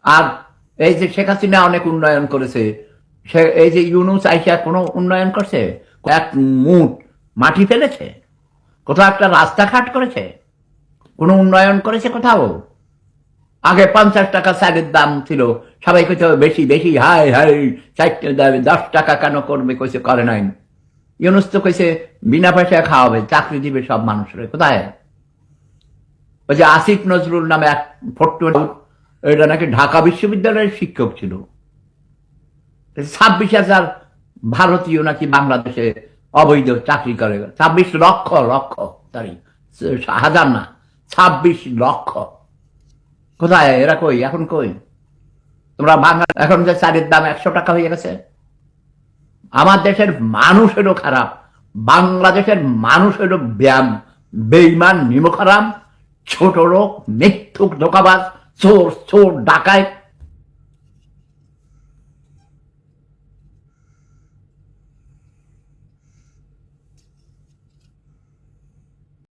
আর এই যে শেখ হাসিনা অনেক উন্নয়ন করেছে, সে এই যে ইউনুস আইসা কোনো উন্নয়ন করছে? এক মুঠ মাটি ফেলেছে? কোথাও একটা রাস্তাঘাট করেছে? কোনো উন্নয়ন করেছে কোথাও? আগে 50 টাকা চালের দাম ছিল, সবাই কইতে বেশি বেশি, হাই হাই 10 টাকা কেন করবে, কইছে করে নাই। ইউনুস তো কইছে বিনা পয়সায় খাওয়াবে, চাকরি দিবে সব মানুষের। কোথায়? ওই যে আসিফ নজরুল নামে এক ফট্টু, এটা নাকি ঢাকা বিশ্ববিদ্যালয়ের শিক্ষক ছিল। 26,000 ভারতীয় নাকি বাংলাদেশে অবৈধ চাকরি করে। 26 লক্ষ লক্ষ, সরি হাজার না, 26 লক্ষ। কোথায় এরা? কই এখন? কই তোমরা? বাংলা এখন যে চালের দাম 100 টাকা হয়ে গেছে। আমার দেশের মানুষেরও খারাপ, বাংলাদেশের মানুষেরও ব্যায়াম, বেইমান, নিমখারাম, ছোট লোক, মিথ্যুক, ধোকাবাজ, চোর চোর ডাকায়।